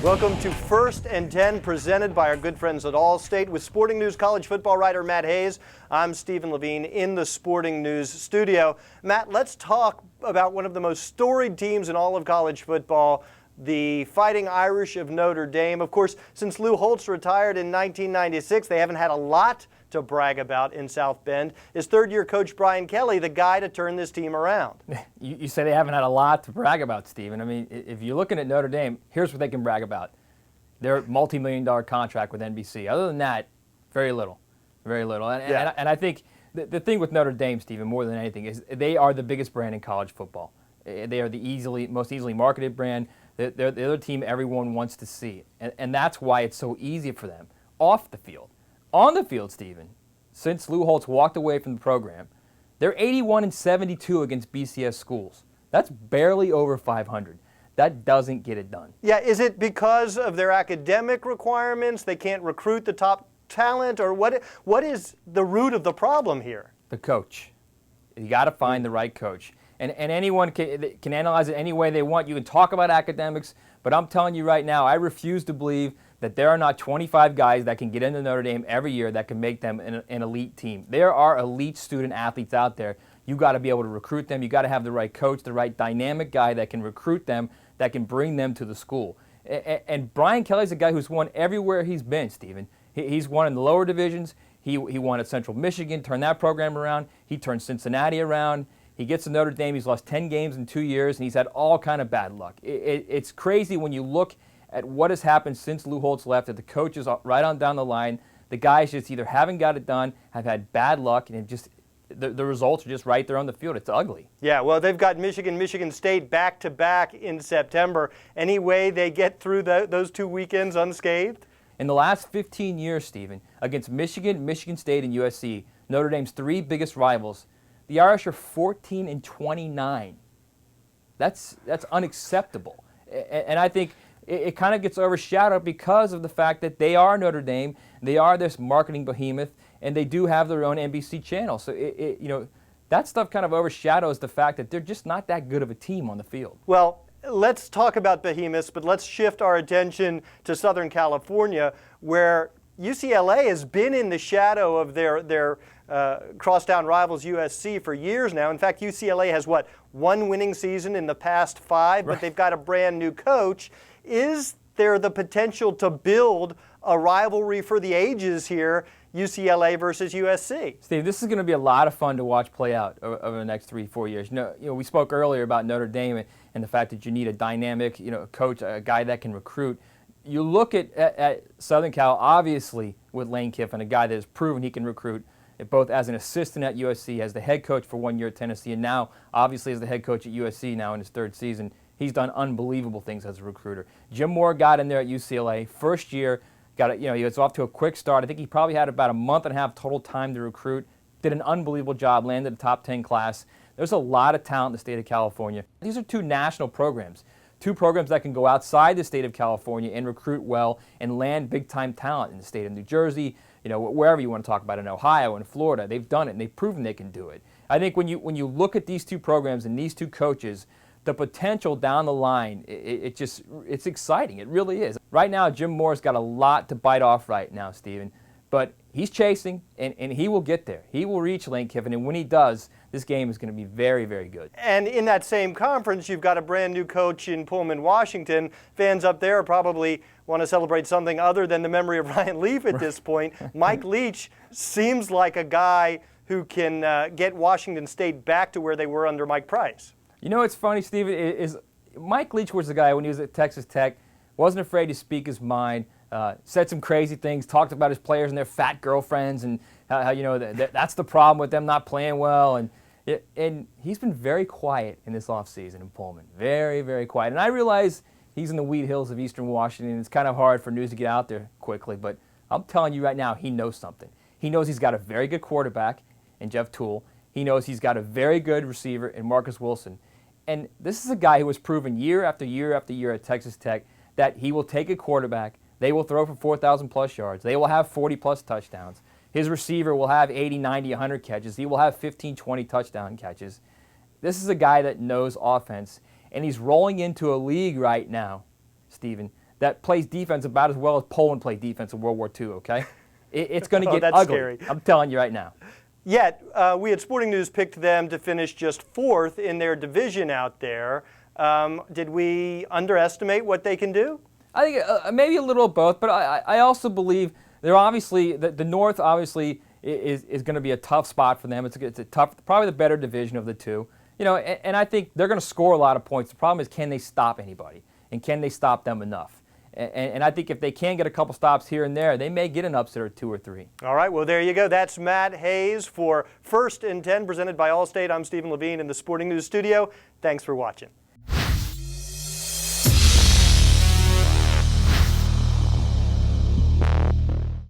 Welcome to First and 10, presented by our good friends at Allstate. With Sporting News college football writer Matt Hayes, I'm Steven Levine in the Sporting News studio. Matt, let's talk about one of the most storied teams in all of college football, the Fighting Irish of Notre Dame. Of course, since Lou Holtz retired in 1996, they haven't had a lot to brag about in South Bend. Is third-year coach Brian Kelly the guy to turn this team around? You say they haven't had a lot to brag about, Stephen. I mean, if you're looking at Notre Dame, here's what they can brag about. Their multi-million-dollar contract with NBC. Other than that, very little. Very little. And I think the thing with Notre Dame, Stephen, more than anything, is they are the biggest brand in college football. They are the most easily marketed brand. They're the other team everyone wants to see. And that's why it's so easy for them off the field. On the field, Stephen, since Lou Holtz walked away from the program, they're 81-72 against BCS schools. That's barely over 500. That doesn't get it done. Yeah, is it because of their academic requirements? They can't recruit the top talent? Or what is the root of the problem here? The coach. You got to find the right coach. And anyone can analyze it any way they want. You can talk about academics, but I'm telling you right now, I refuse to believe that there are not 25 guys that can get into Notre Dame every year that can make them an elite team. There are elite student athletes out there. You got to be able to recruit them. You got to have the right coach, the right dynamic guy that can recruit them, that can bring them to the school. And Brian Kelly's a guy who's won everywhere he's been, Stephen. He's won in the lower divisions. He won at Central Michigan, turned that program around. He turned Cincinnati around. He gets to Notre Dame. He's lost 10 games in 2 years, and he's had all kind of bad luck. It's crazy when you look at what has happened since Lou Holtz left, that the coaches right on down the line, the guys just either haven't got it done, have had bad luck, and the results are just right there on the field. It's ugly. Yeah, well, they've got Michigan State back-to-back in September. Any way they get through those 2 weekends unscathed? In the last 15 years, Stephen, against Michigan State, and USC, Notre Dame's three biggest rivals, the Irish are 14-29. That's unacceptable. And I think it kind of gets overshadowed because of the fact that they are Notre Dame, they are this marketing behemoth, and they do have their own NBC channel. So that stuff kind of overshadows the fact that they're just not that good of a team on the field. Well, let's talk about behemoths, but let's shift our attention to Southern California, where UCLA has been in the shadow of their crosstown rivals USC for years now. In fact, UCLA has, one winning season in the past 5, but right. They've got a brand new coach. Is there the potential to build a rivalry for the ages here, UCLA versus USC? Steve, this is going to be a lot of fun to watch play out over the next 3-4 years. We spoke earlier about Notre Dame and the fact that you need a dynamic, coach, a guy that can recruit. You look at Southern Cal, obviously, with Lane Kiffin, a guy that has proven he can recruit, both as an assistant at USC, as the head coach for 1 year at Tennessee, and now, obviously, as the head coach at USC now in his 3rd season. He's done unbelievable things as a recruiter. Jim Mora got in there at UCLA, first year, he was off to a quick start. I think he probably had about a month and a half total time to recruit, did an unbelievable job, landed a top 10 class. There's a lot of talent in the state of California. These are 2 national programs. 2 programs that can go outside the state of California and recruit well and land big-time talent in the state of New Jersey, wherever you want to talk about, in Ohio and Florida. They've done it, and they've proven they can do it. I think when you look at these 2 programs and these 2 coaches, the potential down the line, it's exciting. It really is. Right now, Jim Mora's got a lot to bite off right now, Stephen. But he's chasing, and he will get there. He will reach Lane Kiffin, and when he does, this game is going to be very, very good. And in that same conference, you've got a brand new coach in Pullman, Washington. Fans up there probably want to celebrate something other than the memory of Ryan Leaf at this point. Mike Leach seems like a guy who can get Washington State back to where they were under Mike Price. It's funny, Steve, is Mike Leach was the guy when he was at Texas Tech, wasn't afraid to speak his mind, said some crazy things, talked about his players and their fat girlfriends and how that's the problem with them not playing well. And he's been very quiet in this offseason in Pullman. Very, very quiet. And I realize he's in the wheat hills of eastern Washington. It's kind of hard for news to get out there quickly, but I'm telling you right now, he knows something. He knows he's got a very good quarterback in Jeff Toole. He knows he's got a very good receiver in Marcus Wilson. And this is a guy who has proven year after year after year at Texas Tech that he will take a quarterback, they will throw for 4,000-plus yards, they will have 40-plus touchdowns. His receiver will have 80, 90, 100 catches. He will have 15, 20 touchdown catches. This is a guy that knows offense, and he's rolling into a league right now, Stephen, that plays defense about as well as Poland played defense in World War II, okay? It's going to get that's ugly. scary. I'm telling you right now. Yet, we at Sporting News picked them to finish just 4th in their division out there. Did we underestimate what they can do? I think maybe a little of both, but I also believe they're obviously, the North obviously is going to be a tough spot for them. It's a tough, probably the better division of the two. You know, and I think they're going to score a lot of points. The problem is, can they stop anybody? And can they stop them enough? And I think if they can get a couple stops here and there, they may get an upset or 2 or 3. All right, well, there you go. That's Matt Hayes for First and 10, presented by Allstate. I'm Steven Levine in the Sporting News studio. Thanks for watching.